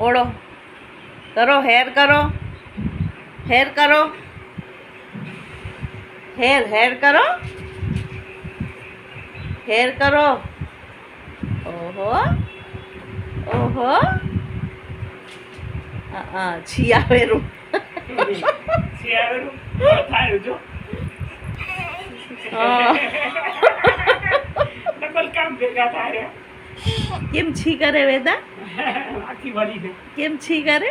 ઓળો કરો, હેર કરો, હેર કરો, હેર કરો, હેર કરો. ઓહો ઓહો, છિયાવેરું કેમ છી કરે વેદા? કેમ છી કરે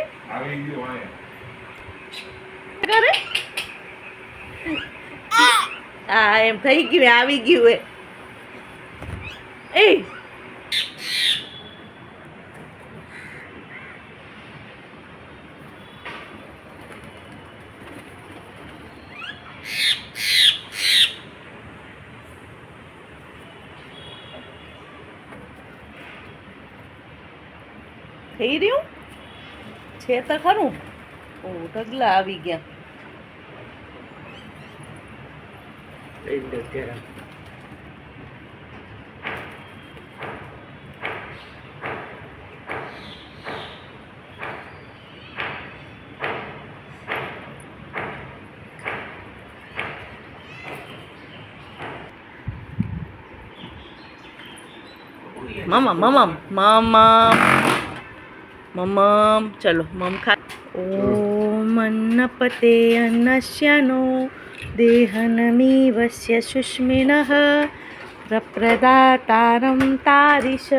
કરે? હા એમ થઈ ગયું, આવી ગયું એ થઈ રહ્યું છે તો ખરું. ઓ ઢગલા આવી ગયા. મમ્મા મમ્મા મમ્મા મમ્મમ, ચલો મમ ખા. ઓમ અન્નપતે અન્નસ્યનો દેહનમીવસ્ય સુષ્મિનઃ પ્રપ્રદાતારં તારિશ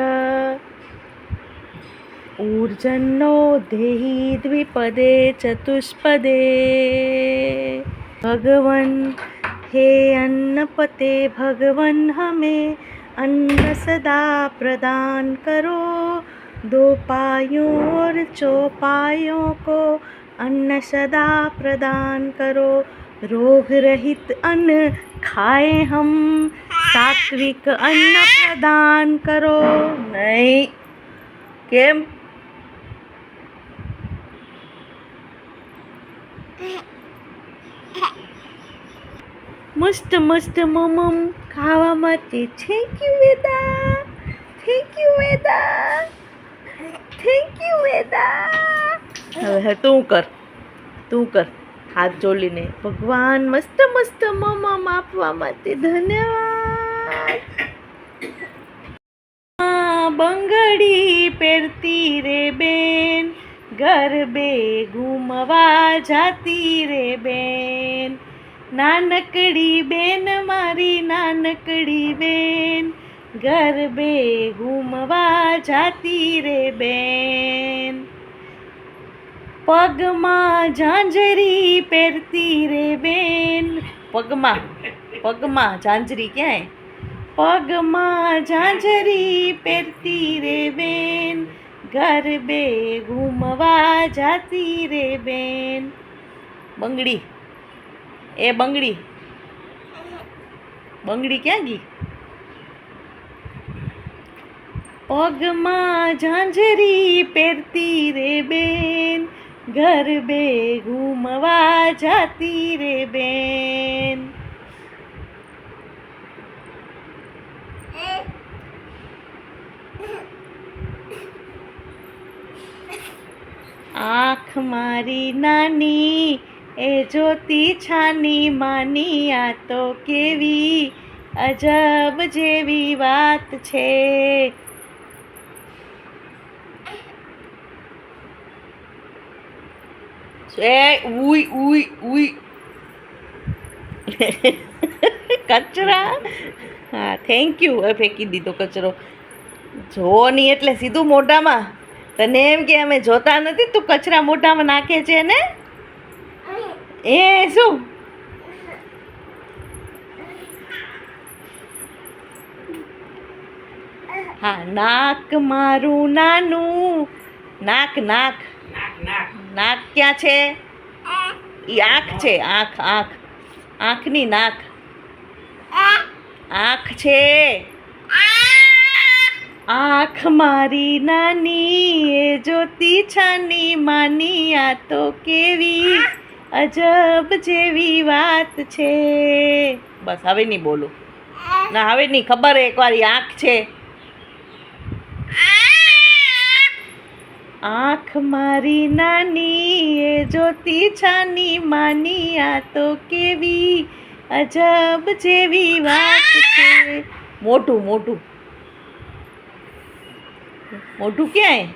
ऊर्जन्नो देहि द्विपदे चतुष्पदे. भगवन हे अन्नपते भगवन हमें अन्न सदा प्रदान करो. दो पायों और चौपायों को अन्न सदा प्रदान करो. रोग रहित अन्न खाए हम सात्विक अन्न प्रदान करो. नहीं केम મસ્ત મસ્ત મમમ ખાવા માટે. Thank you Veda, thank you Veda, thank you Veda. હવે તું કર, તું કર હાથ જોડીને. ભગવાન મસ્ત મસ્ત મમમ આપવા માટે ધન્યવાદ. બંગડી પહેરતી રે બેન, ગરબે ઘૂમવા જાતી રે બેન. નાનકડી બેન મારી નાનકડી બેન, ગરબે ઘૂમવા જાતી રે બેન. પગમાં ઝાંઝરી પહેરતી રે બેન. પગમાં પગમાં ઝાંઝરી ક્યાંય? પગમાં ઝાંઝરી પહેરતી રે બેન, ગરબે ઘૂમવા જાતી રે બેન. બંગડી એ બંગડી, બંગડી ક્યાં ગઈ? પગમાં ઝાંઝરી પહેરતી રે બેન, ગરબે ઘૂમવા જાતી રે બેન. આંખ મારી નાની એ જોતી છાની માની, આ તો કેવી અજબ જેવી વાત છે. એ ઉઈ ઉઈ ઉઈ કચરા. હા થેન્ક યુ. હવે ફેંકી દીધો કચરો. જો નહીં એટલે સીધું મોઢામાં. તને એમ કે અમે જોતા નથી, તું કચરા મોઢામાં નાખે છે ને? એ શું? હા નાક મારું નાનું. નાક નાક નાક ક્યાં છે? ઈ આંખ છે. આંખ આંખ આંખની નાક. આંખ છે. આંખ મારી નાની એ જોતી છાની માની, આ તો કેવી અજબ જેવી વાત છે. બસ હવે નહીં બોલું. ના હવે નહીં. ખબર એકવાર આંખ છે. આંખ મારી નાની એ જોતી છાની માની આ તો કેવી અજબ જેવી વાત છે. મોટું મોટું મોટું ક્યાંય?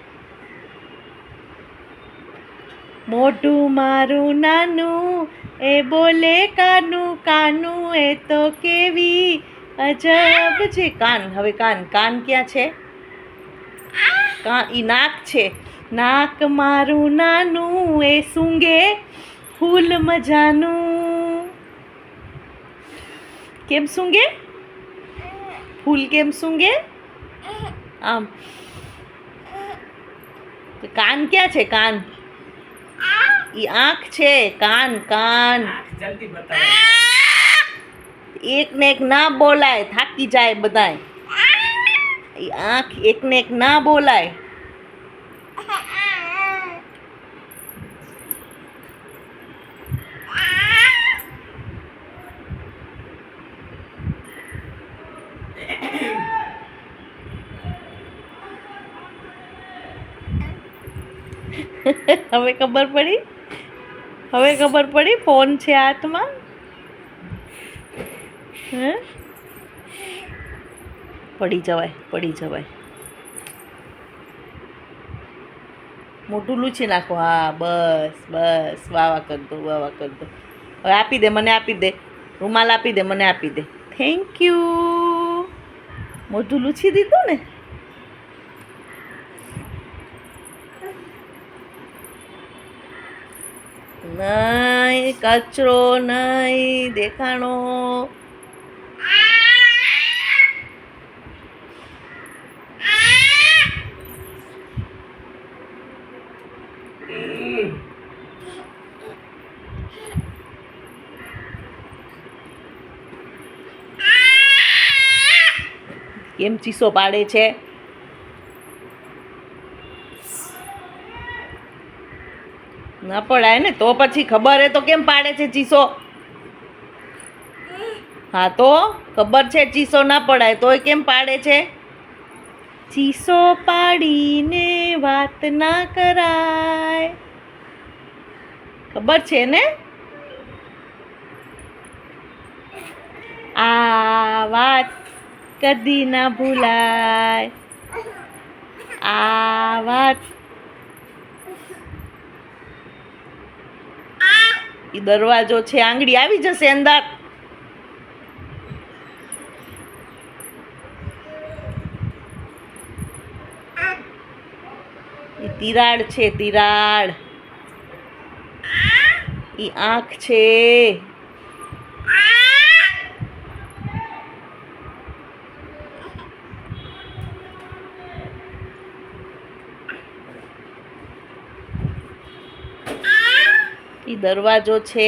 મોટું મારું નાનું એ બોલે કાનું કાનું એ તો કેવી અજબ છે. કાન, હવે કાન, કાન ક્યાં છે? કાન ઈ નાક છે. નાક મારું નાનું એ સૂંઘે ફૂલ મજાનું. કેમ સૂંઘે? ફૂલ કેમ સૂંઘે? આમ. કાન ક્યાં છે? કાન ઈ આંખ છે. કાન, કાન જલ્દી બતાવો. એક ને એક ના બોલાય, થાકી જાય બધાય. ઈ આંખ એક ને એક ના બોલાય. હવે ખબર પડી? હવે ખબર પડી? ફોન છે હાથમાં. હે? પડી જવાય, પડી જવાય. મોટું લૂછી નાખો. હા, બસ બસ. વાવા કર દો, વાવા કર દો. હવે આપી દે, મને આપી દે. રૂમાલ આપી દે, મને આપી દે. Thank you. મોટું લૂછી દીધું ને. નહીં, કચરો નહીં દેખાણો. કેમ ચીસો પાડે છે? ના પડાય ને, તો પછી ખબર હે તો કેમ પાડે છે ચીસો? હા તો ખબર છે ચીસો ના પડાય તોય કેમ પાડે છે? ચીસો પાડીને વાત ના કરાય. ખબર છે ને? આ વાત કદી ના ભૂલાય. આ વાત. ઈ દરવાજો છે, આંગળી આવી જશે અંદર. ઈ તિરાડ છે, તિરાડ. ઈ આંખ છે. ઈ દરવાજો છે.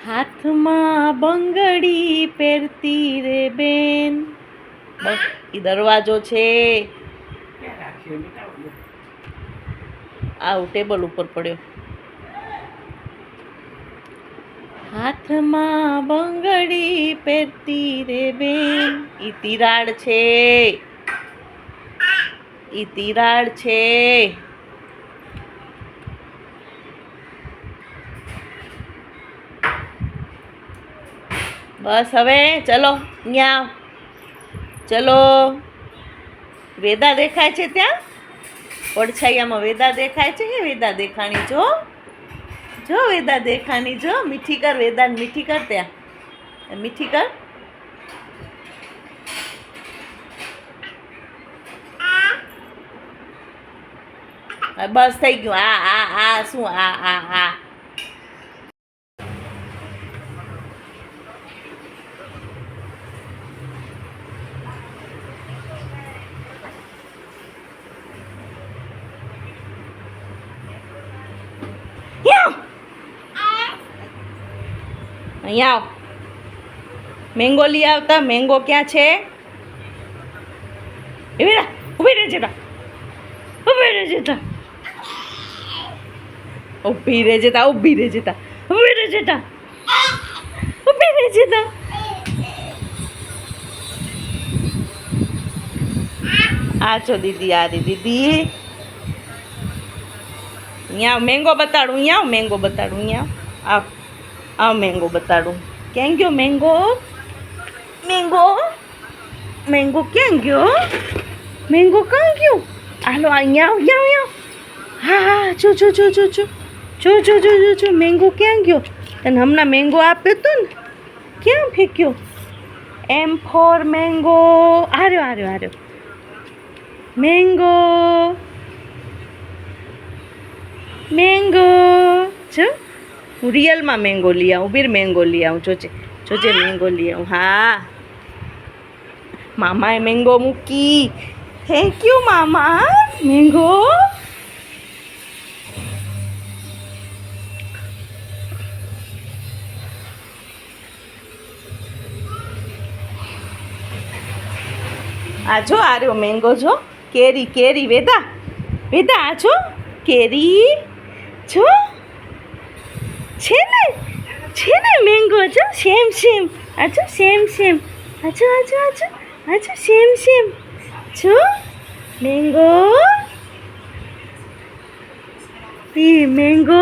હાથમાં બંગડી પહેરતી રે બેન. ઈ દરવાજો છે. ક્યાં રાખ્યો? બતાવો. આવું ટેબલ ઉપર પડ્યો. હાથમાં બંગડી પહેરતી રે બેન. ઈ તિરાડ છે. ઈ તિરાડ છે. બસ હવે ચલો ન્યા. ચલો. વેદા દેખાય છે ત્યાં પડછાયામાં. વેદા દેખાય છે. વેદા દેખાણી જો. જો વેદા દેખાણી જો. મીઠી કર વેદા, મીઠી કર. ત્યાં મીઠી કર. બસ થઈ ગયું. આ શું? આ અહીંયા આવ. મેંગો લઈ આવતા. મેંગો ક્યાં છે? એવી રા ઉભી રહે જતા. ઊભી રહે જતા. ઊભી રહે જતા. ઊભી રહે જતા. ઊભી રહે જતા. ઊભી રહે જતા. આ છો દીદી, આ દીદી. અહીંયા મેંગો બતાડું, અહીંયા મેંગો બતાડું, અહીંયા આ મેંગો બતાડું. ક્યાં ગયો મેંગો? મેંગો મેંગો ક્યાં ગયો? મેંગો ક્યાં ગયો? હાલો અહીંયા અહીંયા. હા હા, જો જો જો જો જો જો જો જો જો જો મેંગો ક્યાં ગયો? તને હમણાં મેંગો આપ્યો તો ને, ક્યાં ફેંક્યો? એમ ફોર મેંગો. આર્યો આર્યો આર્યો મેંગો મેંગો. જો હું રિયલમાં મેંગો લઈ આવું, બીર મેંગો લઈ આવું. જોજે જોજે મેંગો લઈ આવું. હા મામાએ મેંગો મૂકી. થેન્ક યુ મામા. મેંગો આ જો આ રહ્યો મેંગો. જો કેરી કેરી. વેદા વેદા આ જો કેરી. જો છે ને મેંગો. જો સેમ સેમ. આ જો સેમ સેમ. આજો આજો આજો આજો સેમ સેમ. જો મેંગો. Mango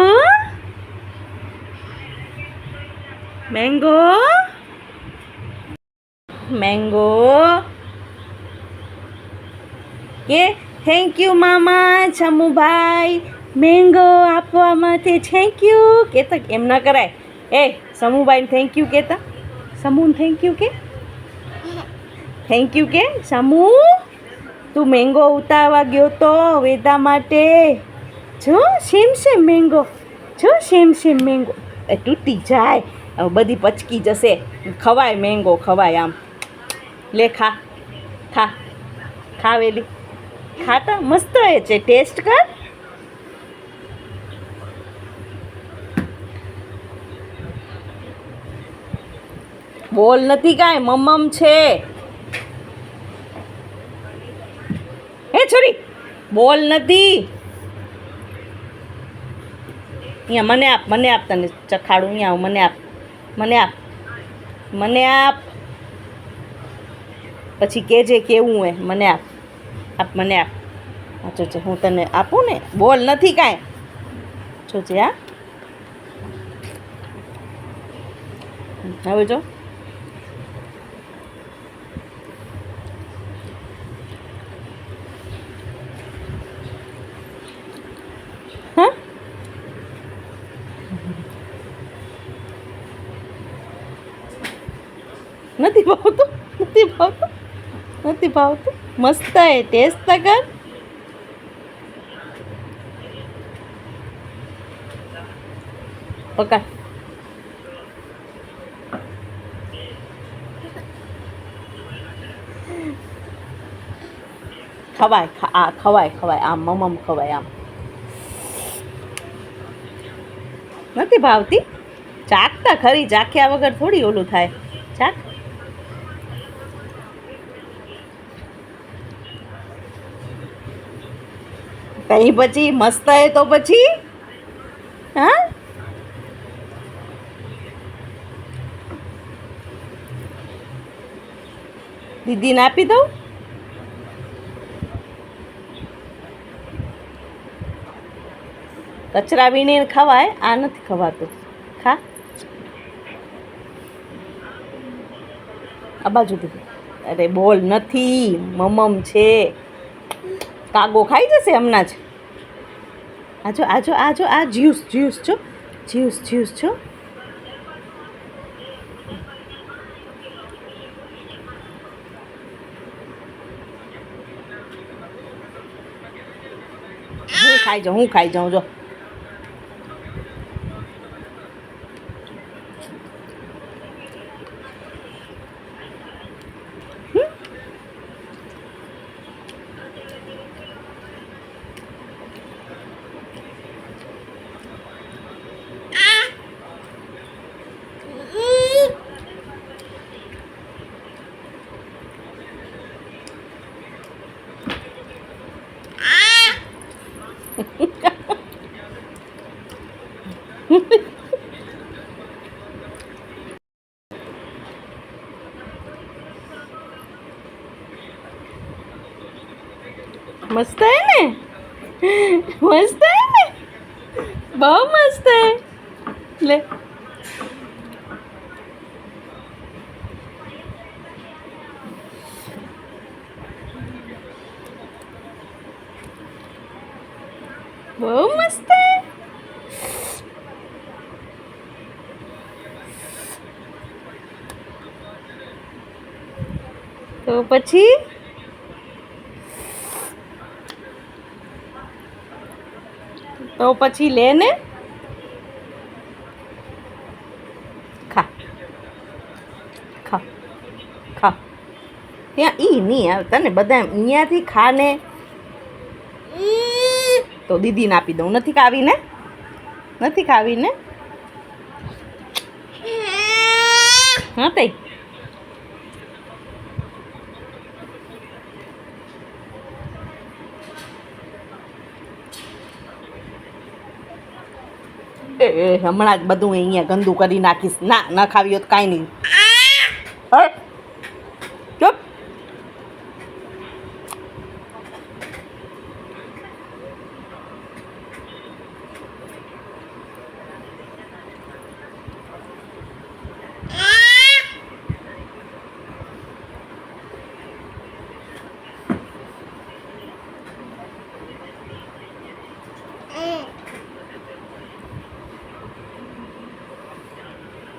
mango mango. કે થેન્ક યુ મામા સમુભાઈ મેંગો આપવા માટે. થેન્ક યુ કહેતા એમ ના કરાય. એ સમુભાઈને થેન્ક યુ કહેતા. સમૂને થેન્ક યુ કે. થેન્ક યુ કે સમુ. તું મેંગો ઉતારવા ગયો તો વેદા માટે. જો સેમ સેમ મેંગો. જો સેમ સેમ મેંગો. એ તૂટી જાય હવે, બધી પચકી જશે. ખવાય મેંગો ખવાય. આમ લે ખા ખા ખાવેલી. ખાતા મસ્ત હોય છે. ટેસ્ટ કર. બોલ નથી કાંઈ, મમ્મમ છે. હે છોરી બોલ નથી. અહીંયા મને આપ, મને આપ. તને ચખાડું. અહીંયા મને આપ, મને આપ, મને આપ. પછી કહેજે કેવું હોય. મને આપ આપ, મને આપ. હા જોજે હું તને આપું ને. બોલ નથી કાંઈ. જોજે. હા હવે જો હા નથી ભાવતું, નથી ભાવતું, નથી ભાવતું. મસ્ત હે. ટેસ્ટ કર. પકડ. ખવાય. આ ખવાય ખવાય. આમ મમમ ખવાય. આમ નથી ભાવતી. ચાખતા ખરી. ચાખ્યા વગર થોડી ઓલું થાય. ચાખ. કઈ પછી મસ્ત હે તો પછી. હા દીદીને આપી દઉં. કચરા વીણીને ખવાય. આ નથી ખવાતું. ખા. આ બાજુ દીધી. અરે બોલ નથી. મમમ છે. કાગો ખાઈ જશે હમણાં જ. આજો આજો આજો. આ જ્યુસ જ્યુસ છો. જ્યુસ જ્યુસ છો. હું ખાઈ જાઉં, હું ખાઈ જાઉં. જો मस्त है ने मस्त है ने बहुत मस्त है ले बहुत मस्त है तो પછી લે ને ખા ખા ખા ત્યાં ઈ નહીં આવતા ને બધા અહીંયાથી ખા ને તો દીદીને આપી દઉં નથી ખાવી ને નથી ખાવી ને હા તઈ હમણાં જ બધું અહીંયા ગંદુ કરી નાખીશ ના ન ખાવી હોય તો કાંઈ નહીં ચૂપ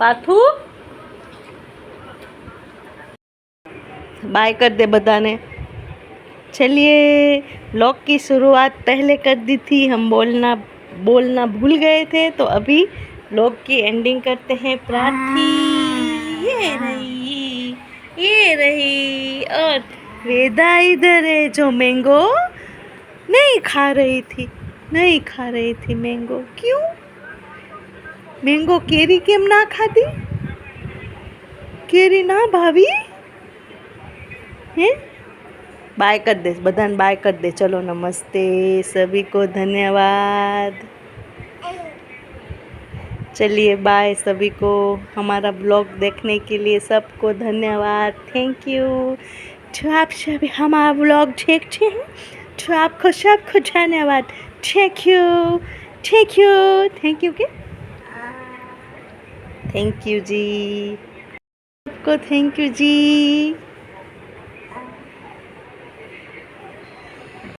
पाथू बाय कर दे बधाने चलिए व्लॉग की शुरुआत पहले कर दी थी हम बोलना भूल गए थे तो अभी व्लॉग की एंडिंग करते हैं प्रार्थी ये रही और वेदा इधर है जो मैंगो नहीं खा रही थी मैंगो क्यों मैंगो केरी केम ना खाती केरी ना भाभी हैं बाय कर दे बधान बाय कर दे चलो नमस्ते सभी को धन्यवाद चलिए बाय सभी को हमारा ब्लॉग देखने के लिए सबको धन्यवाद थैंक यू जो आप सभी हमारा ब्लॉग देखते हैं तो आपको सबको धन्यवाद थैंक यू के थैंक यू जी आपको थैंक यू जी